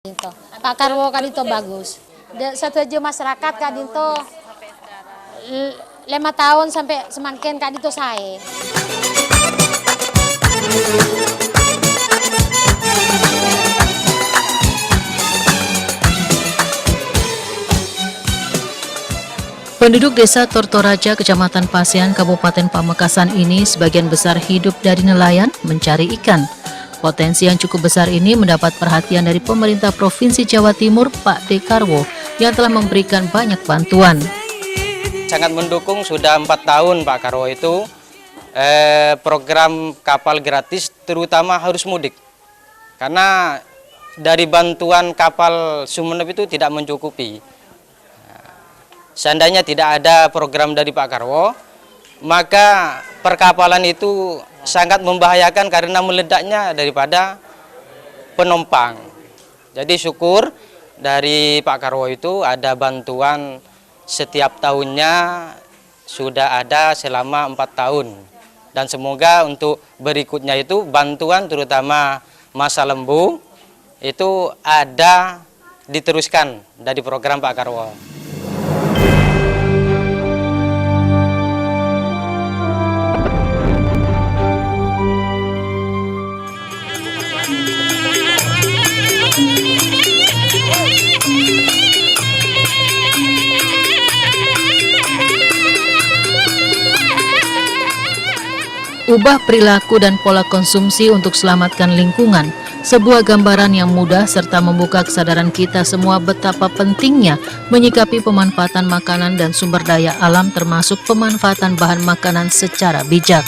Dinto. Pak Karwo kan itu bagus. Setuju masyarakat Kak Dinto 5 tahun sampai semakin Kak Dinto saya. Penduduk desa Tortoraja, Kecamatan Pasean, Kabupaten Pamekasan ini sebagian besar hidup dari nelayan mencari ikan. Potensi yang cukup besar ini mendapat perhatian dari pemerintah Provinsi Jawa Timur, Pak Dekarwo, yang telah memberikan banyak bantuan. Sangat mendukung, sudah 4 tahun Pak Karwo itu program kapal gratis, terutama harus mudik. Karena dari bantuan kapal Sumeneb itu tidak mencukupi. Seandainya tidak ada program dari Pak Karwo, maka perkapalan itu sangat membahayakan karena meledaknya daripada penumpang. Jadi syukur dari Pak Karwo itu ada bantuan setiap tahunnya, sudah ada selama 4 tahun. Dan semoga untuk berikutnya itu bantuan terutama masa lembu itu ada diteruskan dari program Pak Karwo. Ubah perilaku dan pola konsumsi untuk selamatkan lingkungan, sebuah gambaran yang mudah serta membuka kesadaran kita semua betapa pentingnya menyikapi pemanfaatan makanan dan sumber daya alam termasuk pemanfaatan bahan makanan secara bijak.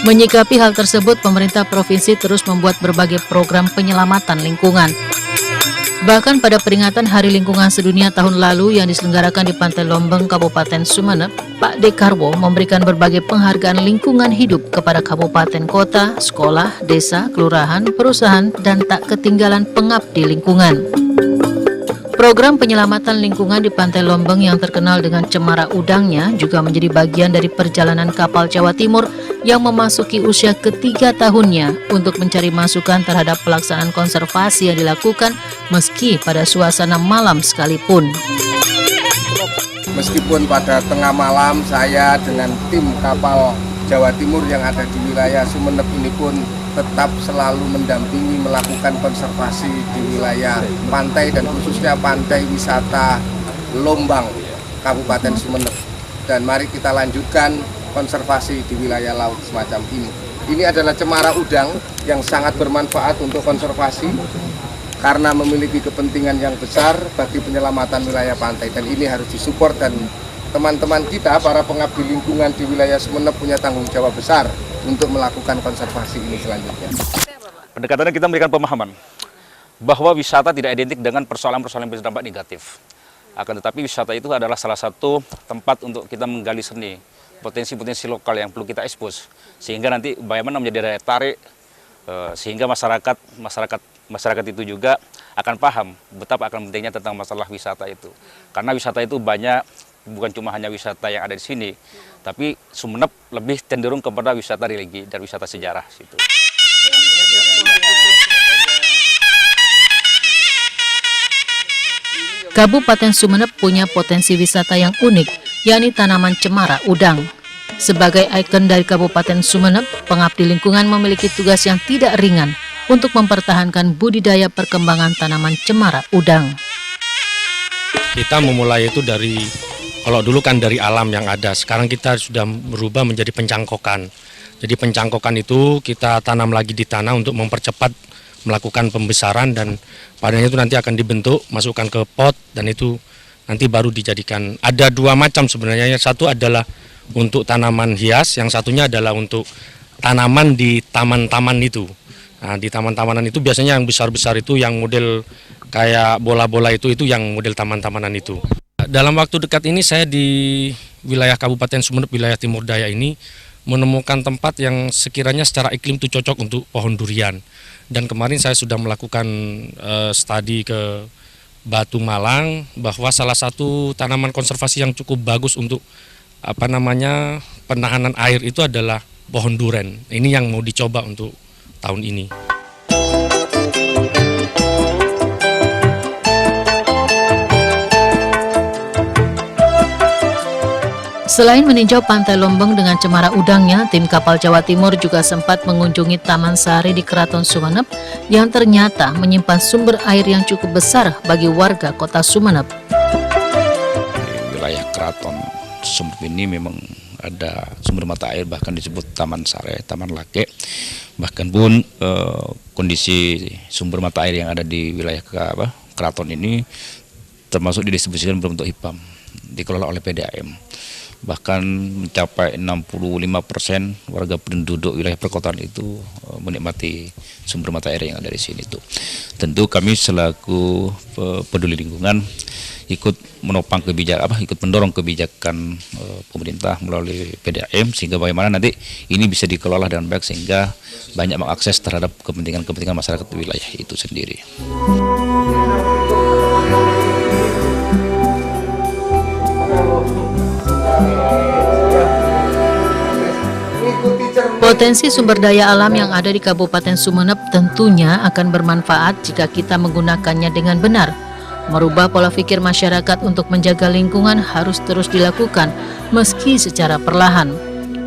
Menyikapi hal tersebut, pemerintah provinsi terus membuat berbagai program penyelamatan lingkungan. Bahkan pada peringatan Hari Lingkungan Sedunia tahun lalu yang diselenggarakan di Pantai Lombeng, Kabupaten Sumeneb, Pak Dekarwo memberikan berbagai penghargaan lingkungan hidup kepada kabupaten kota, sekolah, desa, kelurahan, perusahaan, dan tak ketinggalan pengabdi lingkungan. Program penyelamatan lingkungan di Pantai Lombeng yang terkenal dengan cemara udangnya juga menjadi bagian dari perjalanan kapal Jawa Timur yang memasuki usia ketiga tahunnya untuk mencari masukan terhadap pelaksanaan konservasi yang dilakukan meski pada suasana malam sekalipun. Meskipun pada tengah malam saya dengan tim kapal Jawa Timur yang ada di wilayah Sumeneb ini pun tetap selalu mendampingi melakukan konservasi di wilayah pantai dan khususnya pantai wisata Lombang, Kabupaten Sumeneb. Dan mari kita lanjutkan konservasi di wilayah laut semacam ini. Ini adalah cemara udang yang sangat bermanfaat untuk konservasi karena memiliki kepentingan yang besar bagi penyelamatan wilayah pantai, dan ini harus disupport, dan teman-teman kita para pengabdi lingkungan di wilayah Sumeneb punya tanggung jawab besar untuk melakukan konservasi ini selanjutnya. Pendekatannya kita memberikan pemahaman bahwa wisata tidak identik dengan persoalan-persoalan yang berdampak negatif. Akan tetapi wisata itu adalah salah satu tempat untuk kita menggali seni, potensi-potensi lokal yang perlu kita ekspos, sehingga nanti bagaimana menjadi daya tarik, sehingga masyarakat itu juga akan paham betapa akan pentingnya tentang masalah wisata itu. Karena wisata itu banyak, bukan cuma hanya wisata yang ada di sini, tapi Sumeneb lebih cenderung kepada wisata religi dan wisata sejarah situ. Kabupaten Sumeneb punya potensi wisata yang unik, yakni tanaman cemara udang. Sebagai ikon dari Kabupaten Sumeneb, pengabdi lingkungan memiliki tugas yang tidak ringan untuk mempertahankan budidaya perkembangan tanaman cemara udang. Kita memulai itu dari, kalau dulu kan dari alam yang ada, sekarang kita sudah berubah menjadi pencangkokan. Jadi pencangkokan itu kita tanam lagi di tanah untuk mempercepat melakukan pembesaran, dan padanya itu nanti akan dibentuk, masukkan ke pot, dan itu nanti baru dijadikan. Ada 2 macam sebenarnya, yang satu adalah untuk tanaman hias, yang satunya adalah untuk tanaman di taman-taman itu. Nah, di taman-tamanan itu biasanya yang besar-besar itu, yang model kayak bola-bola itu yang model taman-tamanan itu. Dalam waktu dekat ini saya di wilayah Kabupaten Sumeneb, wilayah Timur Daya ini menemukan tempat yang sekiranya secara iklim itu cocok untuk pohon durian. Dan kemarin saya sudah melakukan studi ke Batu Malang bahwa salah satu tanaman konservasi yang cukup bagus untuk penahanan air itu adalah pohon duren. Ini yang mau dicoba untuk tahun ini. Selain meninjau Pantai Lombeng dengan cemara udangnya, tim kapal Jawa Timur juga sempat mengunjungi Taman Sari di Keraton Sumeneb yang ternyata menyimpan sumber air yang cukup besar bagi warga kota Sumeneb. Di wilayah Keraton Sumeneb ini memang ada sumber mata air, bahkan disebut Taman Sari, Taman Lake. Bahkan pun kondisi sumber mata air yang ada di wilayah Keraton ini termasuk didistribusikan berbentuk HIPAM, dikelola oleh PDAM. Bahkan mencapai 65% warga penduduk wilayah perkotaan itu menikmati sumber mata air yang ada di sini tuh. Tentu kami selaku peduli lingkungan ikut menopang ikut mendorong kebijakan pemerintah melalui PDAM sehingga bagaimana nanti ini bisa dikelola dengan baik sehingga banyak mengakses terhadap kepentingan masyarakat di wilayah itu sendiri. Potensi sumber daya alam yang ada di Kabupaten Sumeneb tentunya akan bermanfaat jika kita menggunakannya dengan benar. Merubah pola pikir masyarakat untuk menjaga lingkungan harus terus dilakukan, meski secara perlahan.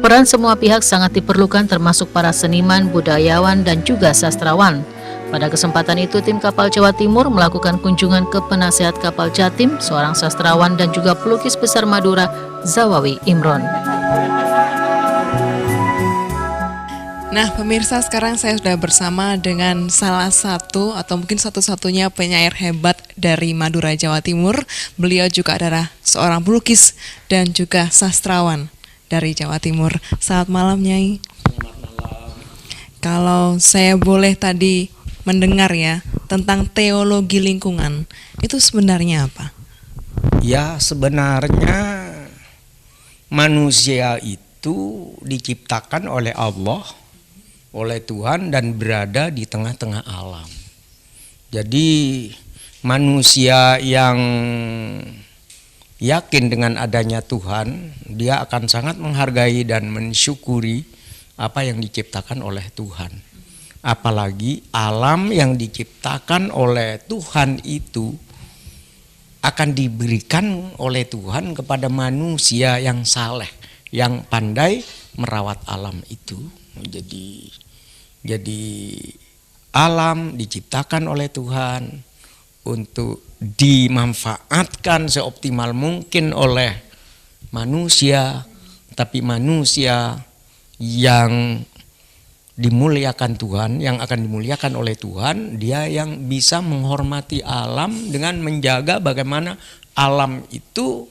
Peran semua pihak sangat diperlukan termasuk para seniman, budayawan, dan juga sastrawan. Pada kesempatan itu, tim kapal Jawa Timur melakukan kunjungan ke penasehat kapal Jatim, seorang sastrawan dan juga pelukis besar Madura, Zawawi Imron. Nah pemirsa, sekarang saya sudah bersama dengan salah satu atau mungkin satu-satunya penyair hebat dari Madura, Jawa Timur. Beliau juga adalah seorang pelukis dan juga sastrawan dari Jawa Timur. Selamat malam, Nyai. Selamat malam. Kalau saya boleh tadi mendengar ya tentang teologi lingkungan, itu sebenarnya apa? Ya, sebenarnya manusia itu diciptakan oleh Allah, oleh Tuhan, dan berada di tengah-tengah alam. Jadi manusia yang yakin dengan adanya Tuhan, dia akan sangat menghargai dan mensyukuri apa yang diciptakan oleh Tuhan. Apalagi alam yang diciptakan oleh Tuhan itu akan diberikan oleh Tuhan kepada manusia yang saleh, yang pandai merawat alam itu. Jadi alam diciptakan oleh Tuhan untuk dimanfaatkan seoptimal mungkin oleh manusia, tapi manusia yang dimuliakan Tuhan, yang akan dimuliakan oleh Tuhan, dia yang bisa menghormati alam dengan menjaga bagaimana alam itu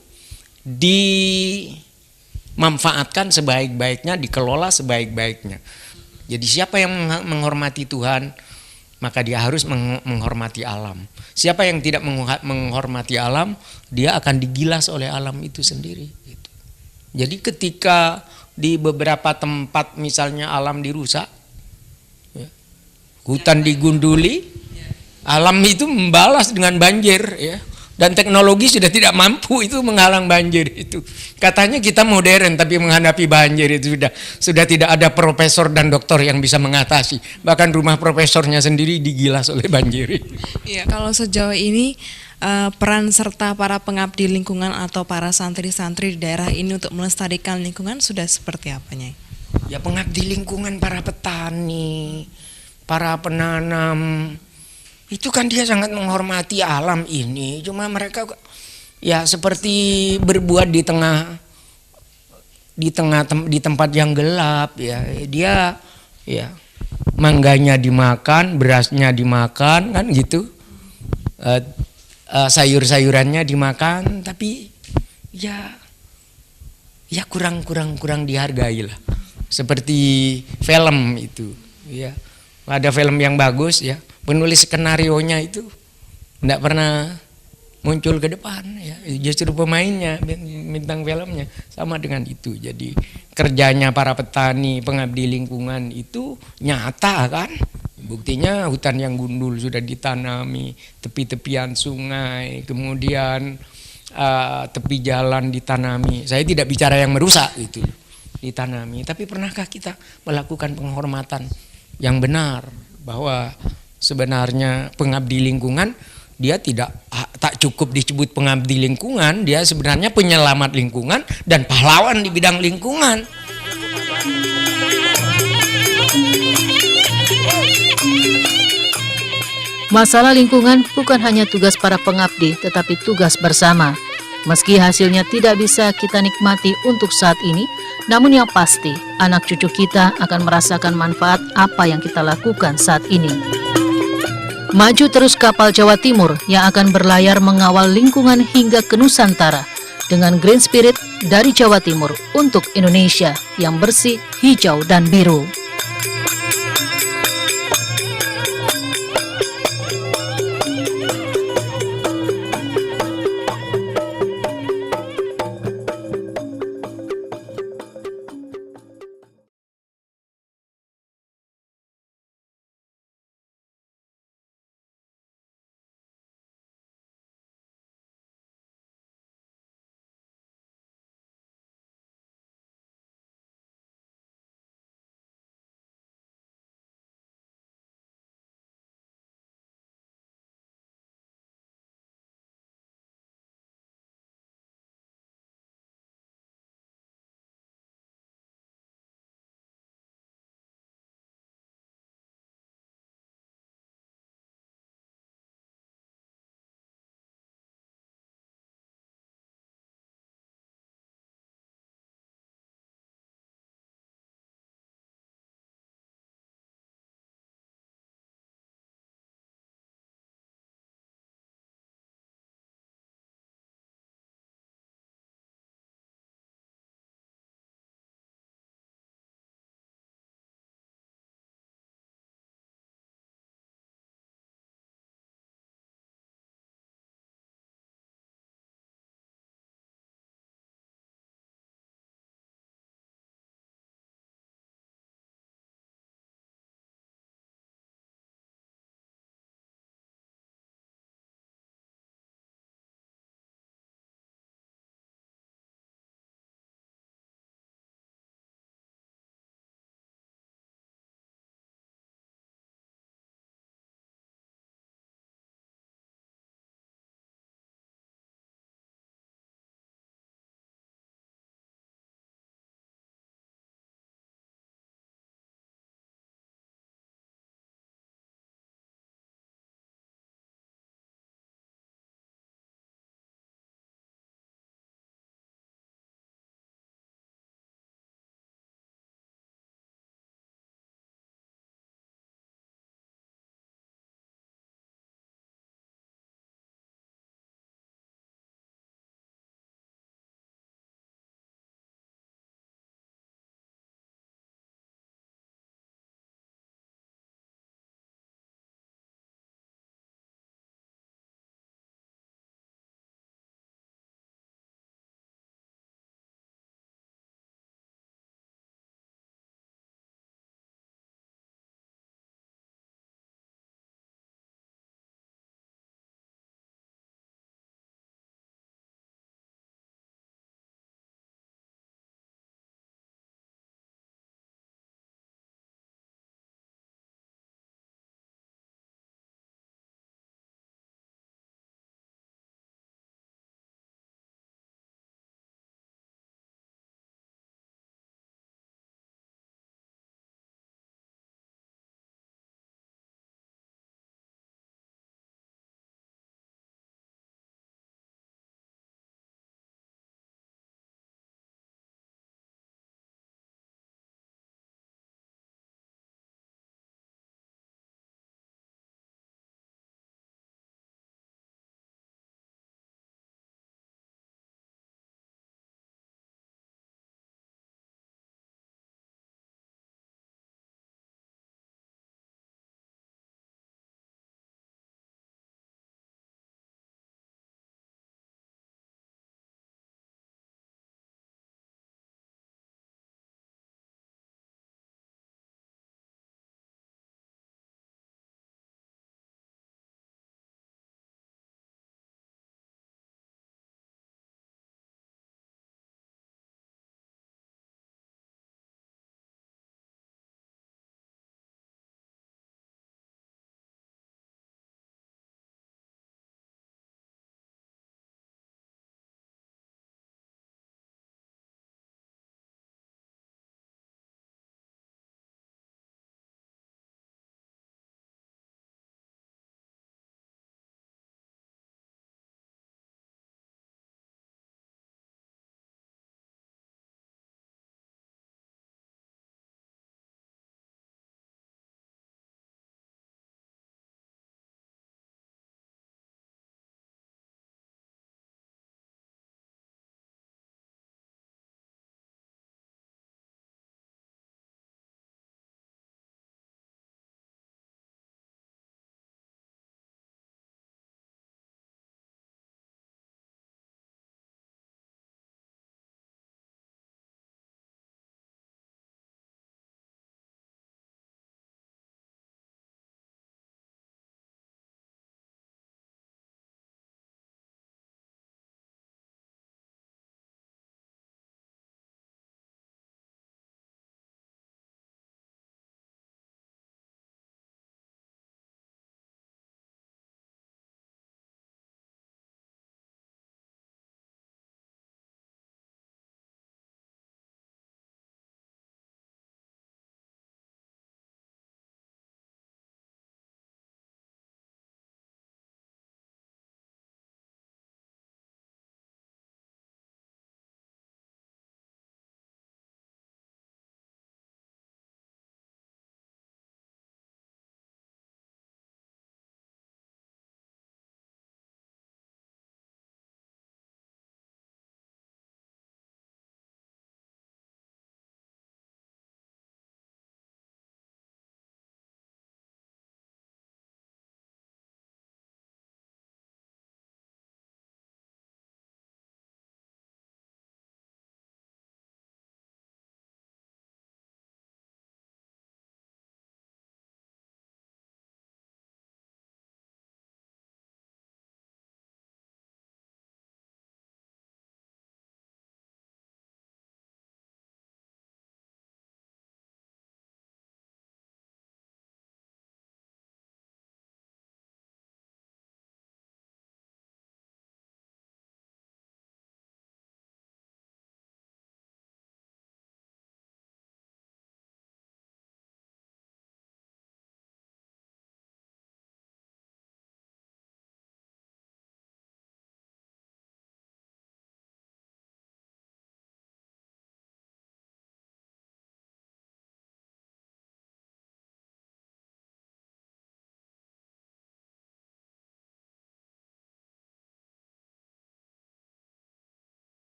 dimanfaatkan sebaik-baiknya, dikelola sebaik-baiknya. Jadi siapa yang menghormati Tuhan, maka dia harus menghormati alam. Siapa yang tidak menghormati alam, dia akan digilas oleh alam itu sendiri. Jadi ketika di beberapa tempat misalnya alam dirusak, ya, hutan digunduli, alam itu membalas dengan banjir, ya. Dan teknologi sudah tidak mampu itu menghalang banjir itu. Katanya kita modern tapi menghadapi banjir itu sudah tidak ada profesor dan doktor yang bisa mengatasi. Bahkan rumah profesornya sendiri digilas oleh banjir itu. Iya, kalau sejauh ini peran serta para pengabdi lingkungan atau para santri-santri di daerah ini untuk melestarikan lingkungan sudah seperti apa, Nyai? Ya, pengabdi lingkungan, para petani, para penanam, itu kan dia sangat menghormati alam ini. Cuma mereka ya seperti berbuat di tempat yang gelap, ya. Dia ya mangganya dimakan, berasnya dimakan, kan gitu. Sayur-sayurannya dimakan, tapi ya kurang dihargai lah. Seperti film itu, ya. Ada film yang bagus, ya. Penulis skenarionya itu tidak pernah muncul ke depan, ya. Justru pemainnya, bintang filmnya sama dengan itu. Jadi kerjanya para petani, pengabdi lingkungan itu nyata kan. Buktinya hutan yang gundul sudah ditanami, tepi-tepian sungai, kemudian tepi jalan ditanami. Saya tidak bicara yang merusak itu, ditanami. Tapi pernahkah kita melakukan penghormatan yang benar bahwa sebenarnya pengabdi lingkungan dia tidak tak cukup disebut pengabdi lingkungan, dia sebenarnya penyelamat lingkungan dan pahlawan di bidang lingkungan. Masalah lingkungan bukan hanya tugas para pengabdi, tetapi tugas bersama. Meski hasilnya tidak bisa kita nikmati untuk saat ini, namun yang pasti anak cucu kita akan merasakan manfaat apa yang kita lakukan saat ini. Maju terus kapal Jawa Timur yang akan berlayar mengawal lingkungan hingga ke Nusantara dengan Green Spirit dari Jawa Timur untuk Indonesia yang bersih, hijau, dan biru.